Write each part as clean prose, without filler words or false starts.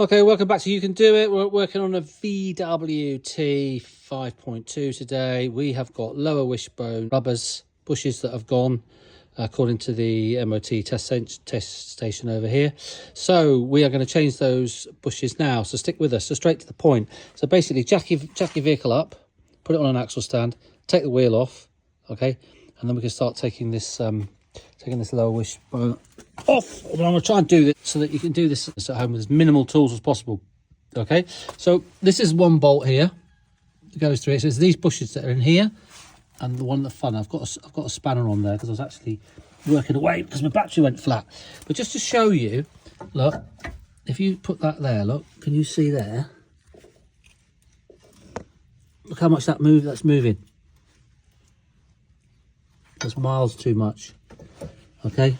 Okay, welcome back to You Can Do It. We're working on a VWT 5.2 today. We have got lower wishbone rubbers, bushes that have gone according to the MOT test station over here. So we are going to change those bushes now. So stick with us, so straight to the point. So basically jack your vehicle up, put it on an axle stand, take the wheel off, okay? And then we can start taking this lower wishbone off. I'm going to try and do this so that you can do this at home with as minimal tools as possible. Okay, so this is one bolt here that goes through it. So it's these bushes that are in here, and the one at the front. I've got a spanner on there because I was actually working away because my battery went flat. But just to show you, look, if you put that there, look, can you see there? Look how much that's moving. That's miles too much. Okay,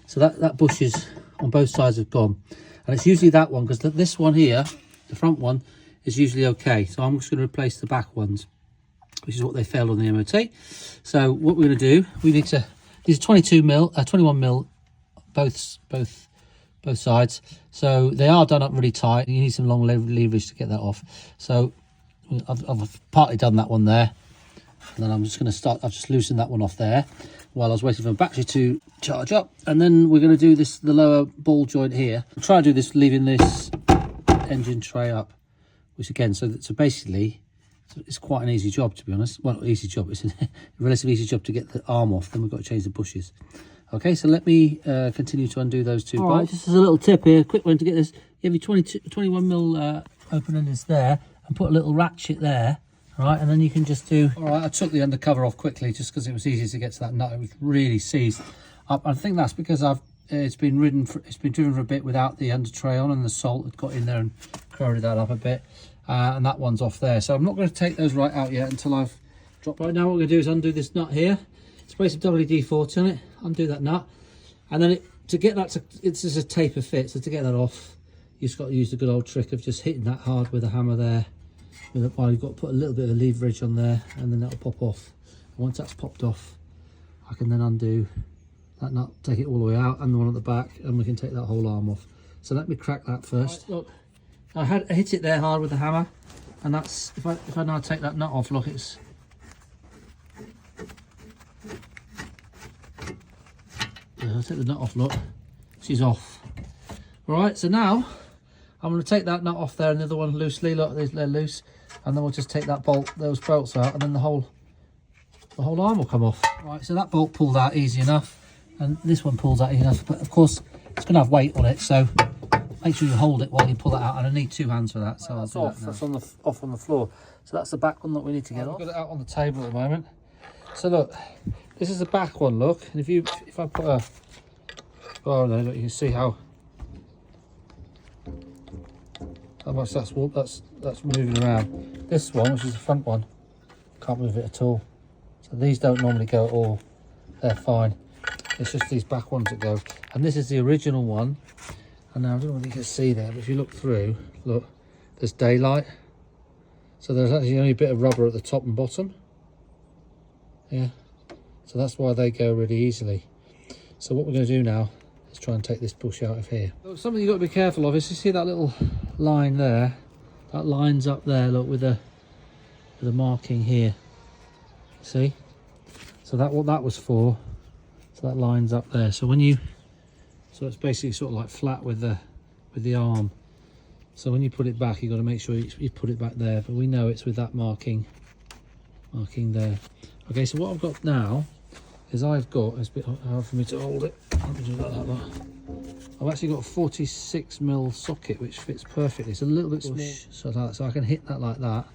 so that bush is on both sides have gone, and it's usually that one because this one here, the front one, is usually okay. So I'm just going to replace the back ones, which is what they failed on the MOT. So what we're going to do, we need to, these are 21 mil, both sides. So they are done up really tight. You need some long leverage to get that off. So I've partly done that one there, and then I'm just going to start. I've just loosened that one off there while I was waiting for the battery to charge up. And then we're going to do the lower ball joint here. I'll try and do this leaving this engine tray up, which again, so basically it's quite an easy job, to be honest. Well, not easy job, it's a relatively easy job to get the arm off. Then we've got to change the bushes. Okay, so let me continue to undo those two bolts. Right, just as a little tip here, quick one to get this. You have your 21 mil open enders there, and put a little ratchet there. All right, and then you can just do. All right, I took the undercover off quickly just because it was easy to get to that nut. It was really seized up. I think that's because it's been driven for a bit without the under tray on, and the salt had got in there and corroded that up a bit. And that one's off there, so I'm not going to take those right out yet until I've dropped. Right now, what we're going to do is undo this nut here. Spray some WD-40 on it. Undo that nut, and then to get that it's just a taper fit. So to get that off, you've just got to use the good old trick of just hitting that hard with a hammer there. Well, you've got to put a little bit of leverage on there, and then that'll pop off. And once that's popped off, I can then undo that nut, take it all the way out, and the one at the back, and we can take that whole arm off. So let me crack that first. Right, look, I hit it there hard with the hammer, and that's if I now take that nut off. Look, it's I'll take the nut off. Look, she's off. All right, so now I'm going to take that nut off there and the other one loosely. Look, they're loose. And then we'll just take those bolts out, and then the whole arm will come off. Right, so that bolt pulled out easy enough, and this one pulls out easy enough. But of course, it's going to have weight on it, so make sure you hold it while you pull that out. And I need 2 hands for that, so I'll do that now. That's off on the floor. So that's the back one that we need to get off. I've got it out on the table at the moment. So look, this is the back one. Look, and if I put a bar there, look, you can see how much that's moving around. This one, which is the front one, can't move it at all. So these don't normally go at all. They're fine. It's just these back ones that go. And this is the original one. And now I don't know if you can see there, but if you look through, look, there's daylight. So there's actually only a bit of rubber at the top and bottom. Yeah. So that's why they go really easily. So what we're going to do now is try and take this bush out of here. So something you've got to be careful of is you see that little line there. That line's up there, look, with the marking here. See? So what that was for. So that line's up there. So so it's basically sort of like flat with the arm. So when you put it back, you've got to make sure you put it back there. But we know it's with that marking there. Okay, so what I've got now is it's a bit hard for me to hold it. Let me do that like that. I've actually got a 46 mil socket which fits perfectly. It's a little bit small, so I can hit that like that,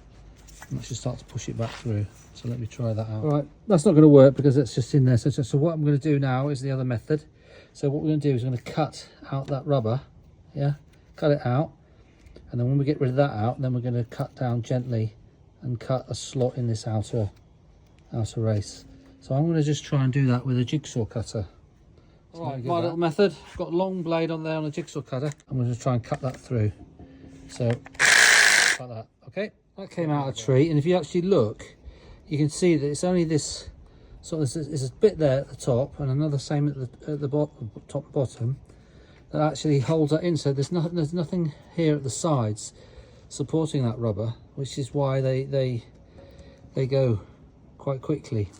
and that should start to push it back through. So let me try that out. All right, that's not going to work because it's just in there. So what I'm going to do now is the other method. So what we're going to do is we're going to cut out that rubber, yeah, cut it out, and then when we get rid of that out, then we're going to cut down gently and cut a slot in this outer race. So I'm going to just try and do that with a jigsaw cutter. So right, my little method. I've got a long blade on there on a jigsaw cutter. I'm going to try and cut that through. So like that. Okay, that came out a tree, and if you actually look, you can see that it's only this. So there's a bit there at the top, and another same at the bottom, top and bottom. that actually holds that in. So there's nothing here at the sides supporting that rubber, which is why they go quite quickly.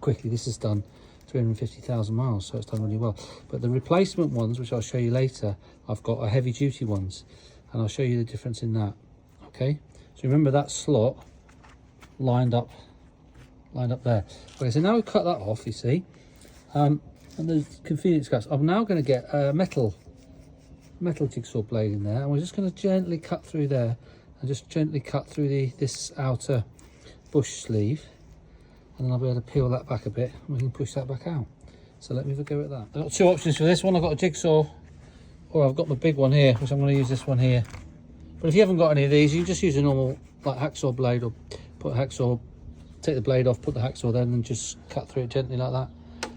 Quickly. This is done 350,000 miles, so it's done really well. But the replacement ones, which I'll show you later, I've got are heavy duty ones, and I'll show you the difference in that. Okay, so remember that slot lined up there. Okay, so now we've cut that off, you see, and the convenient scraps. I'm now going to get a metal jigsaw blade in there, and we're just going to gently cut through there, and just gently cut through this outer bush sleeve, and then I'll be able to peel that back a bit, and we can push that back out. So let me have a go at that. I've got two options for this one. I've got a jigsaw, or I've got my big one here, which I'm going to use this one here. But if you haven't got any of these, you can just use a normal like hacksaw blade, or put a hacksaw, take the blade off, put the hacksaw there, and then just cut through it gently like that.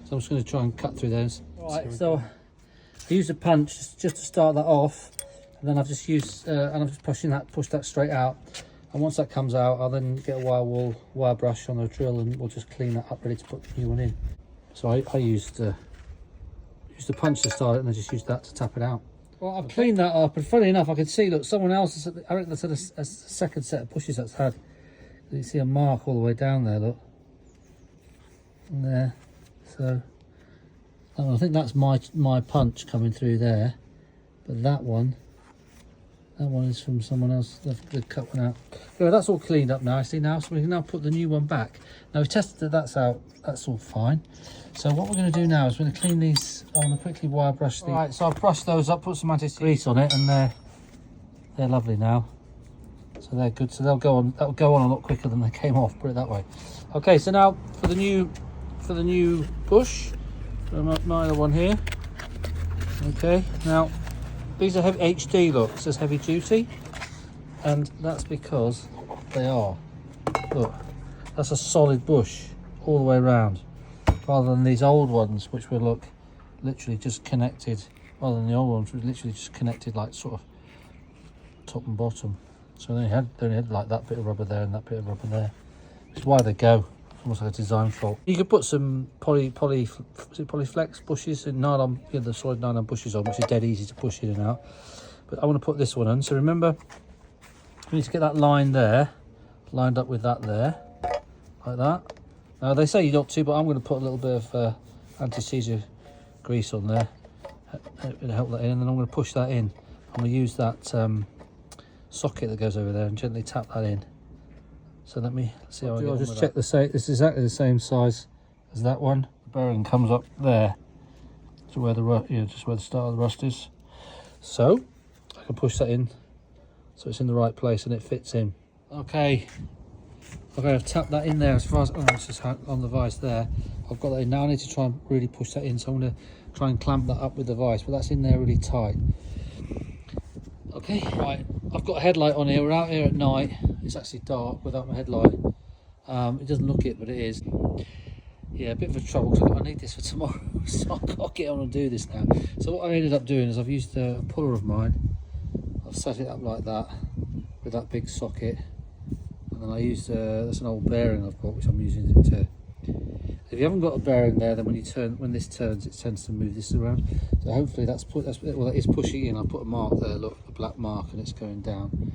So I'm just going to try and cut through those. Right, so I used a punch just to start that off, and then I've just used and I'm just pushed that straight out. And once that comes out, I'll then get a wire brush on the drill, and we'll just clean that up, ready to put the new one in. So I used the punch to start it, and I just used that to tap it out. Well, I've cleaned that up, and funny enough, I can see, look, someone else, I reckon that's a second set of pushes that's had. You can see a mark all the way down there, look. And there. So, I think that's my punch coming through there. But that one is from someone else. They've cut one out. Yeah, that's all cleaned up now, see now, so we can now put the new one back. Now we've tested that that's out, that's all fine. So what we're going to do now is we're going to clean these. I'm going to quickly wire brush these. Right, so I've brushed those up, put some anti-grease on it, and they're lovely now. So they're good. So that'll go on a lot quicker than they came off. Put it that way. Okay, so now for the new bush, my other one here. Okay, now these are heavy HD. Look, it says heavy duty, and that's because they are. Look, that's a solid bush all the way around, rather than these old ones which were literally just connected. Rather than the old ones, which were literally just connected like sort of top and bottom. So they only had like that bit of rubber there and that bit of rubber there. Which is why they go. Almost like a design fault. You could put some polyflex bushes in nylon, the solid nylon bushes on, which is dead easy to push in and out. But I want to put this one on. So remember, we need to get that line there, lined up with that there, like that. Now they say you don't to, but I'm going to put a little bit of anti-seizure grease on there. It'll help that in, and then I'm going to push that in. I'm going to use that socket that goes over there and gently tap that in. So let me see how I get on with that. I'll just check this is exactly the same size as that one. The bearing comes up there to where just where the start of the rust is. So I can push that in so it's in the right place and it fits in. Okay, I've tapped that in there as far as it's just on the vise there. I've got that in now. I need to try and really push that in, so I'm going to try and clamp that up with the vise, but that's in there really tight. Okay, right, I've got a headlight on here. We're out here at night. It's actually dark without my headlight. It doesn't look it, but it is. Yeah, a bit of a trouble because I need this for tomorrow, so I've got to get on and do this now. So what I ended up doing is I've used a puller of mine. I've set it up like that with that big socket, and then I used that's an old bearing I've got, which I'm using it to. If you haven't got a bearing there, then when this turns, it tends to move this around. So hopefully that is pushing in. I put a mark there, look, a black mark, and it's going down.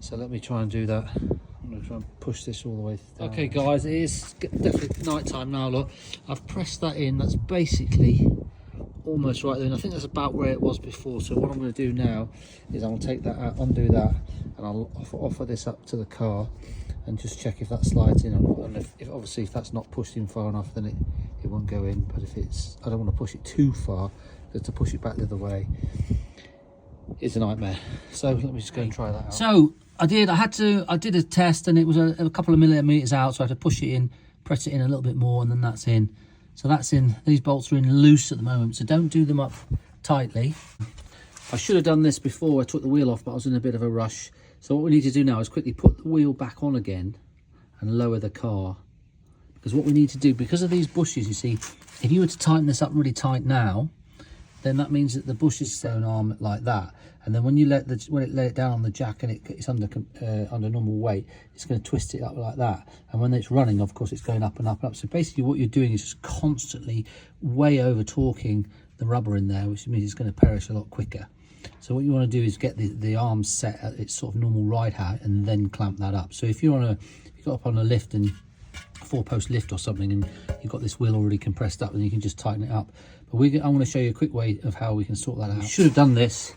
So let me try and do that. I'm going to try and push this all the way down. Okay guys, it is definitely night time now. Look, I've pressed that in. That's basically almost right there, and I think that's about where it was before. So what I'm going to do now is I'm going to take that out, undo that, and I'll offer this up to the car and just check if that slides in or not. And if that's not pushed in far enough, then it won't go in. But if it's, I don't want to push it too far, because to push it back the other way is a nightmare. So let me just go and try that out. So I did a test, and it was a couple of millimeters out, so I had to push it in, press it in a little bit more, and then that's in. So that's in. These bolts are in loose at the moment, so don't do them up tightly. I should have done this before I took the wheel off, but I was in a bit of a rush. So what we need to do now is quickly put the wheel back on again and lower the car. Because what we need to do, because of these bushes, you see, if you were to tighten this up really tight now, then that means that the bush is stone arm like that. And then when you let it down on the jack and it's under normal weight, it's going to twist it up like that. And when it's running, of course, it's going up and up and up. So basically what you're doing is just constantly way over torquing the rubber in there, which means it's going to perish a lot quicker. So what you want to do is get the arms set at its sort of normal ride height and then clamp that up. So if you got up on a lift, and a 4-post lift or something, and you've got this wheel already compressed up, then you can just tighten it up. But I'm going to show you a quick way of how we can sort that out. We should have done this,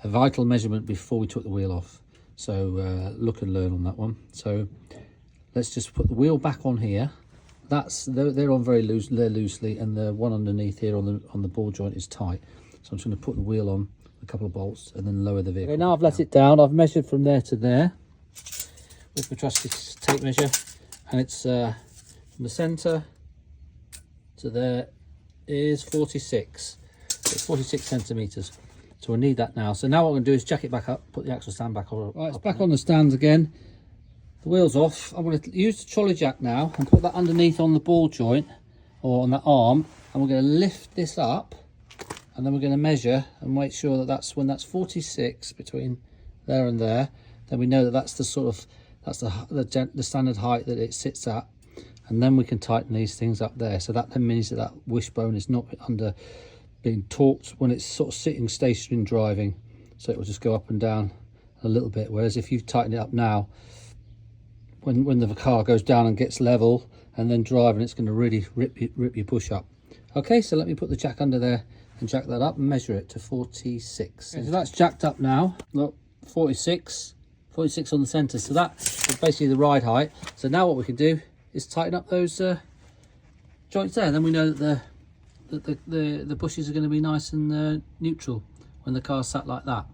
a vital measurement, before we took the wheel off. So look and learn on that one. So let's just put the wheel back on here. They're on very loose, they're loosely, and the one underneath here on the ball joint is tight. So I'm just going to put the wheel on a couple of bolts and then lower the vehicle. Okay, now I've let it down. I've measured from there to there with my trusty tape measure, and it's from the centre to there is 46. So it's 46 centimetres. So we need that now. So now what I'm going to do is jack it back up, put the axle stand back on. Right, it's back on the stands again. The wheel's off. I'm going to use the trolley jack now and put that underneath on the ball joint or on that arm, and we're going to lift this up, and then we're going to measure and make sure that when that's 46 between there and there, then we know that that's the sort of the standard height that it sits at, and then we can tighten these things up there. So that then means that wishbone is not being torqued when it's sort of sitting stationary and driving, so it will just go up and down a little bit. Whereas if you tighten it up now, when the car goes down and gets level and then driving, it's going to really rip your push up. Okay, so let me put the jack under there and jack that up and measure it to 46. Okay, so that's jacked up now. Look, 46 on the centre. So that is basically the ride height. So now what we can do is tighten up those joints there, and then we know that the bushes are going to be nice and neutral when the car's sat like that.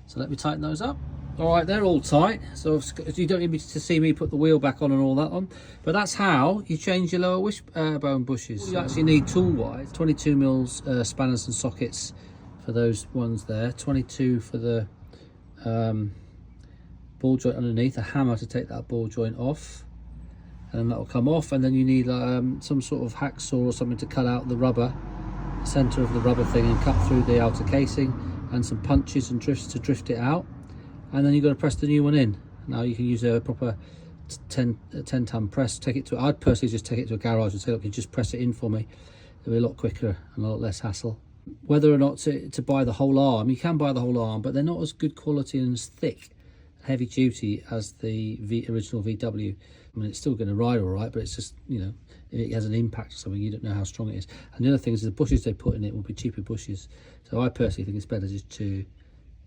So let me tighten those up. All right, they're all tight, so you don't need me to see me put the wheel back on and all that on, but that's how you change your lower wishbone bushes. You actually need tool-wise 22 mils spanners and sockets for those ones there, 22 for the ball joint underneath, a hammer to take that ball joint off, and then that will come off, and then you need some sort of hacksaw or something to cut out the rubber, the centre of the rubber thing, and cut through the outer casing, and some punches and drifts to drift it out. And then you've got to press the new one in. Now you can use a proper 10-ton press. I'd personally just take it to a garage and say, look, you just press it in for me. It'll be a lot quicker and a lot less hassle. Whether or not to buy the whole arm, you can buy the whole arm, but they're not as good quality and as thick, heavy duty as the original VW. I mean, it's still going to ride all right, but it's just, you know, if it has an impact or something, you don't know how strong it is. And the other thing is the bushes they put in it will be cheaper bushes. So I personally think it's better just to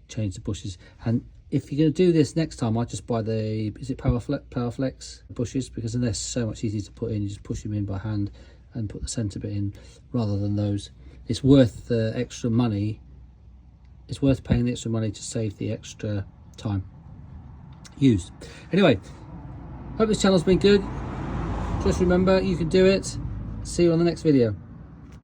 change the bushes. And if you're going to do this next time, I just buy the Powerflex bushes, because then they're so much easier to put in. You just push them in by hand and put the centre bit in rather than those. It's worth the extra money. It's worth paying the extra money to save the extra time used. Anyway, hope this channel's been good. Just remember, you can do it. See you on the next video.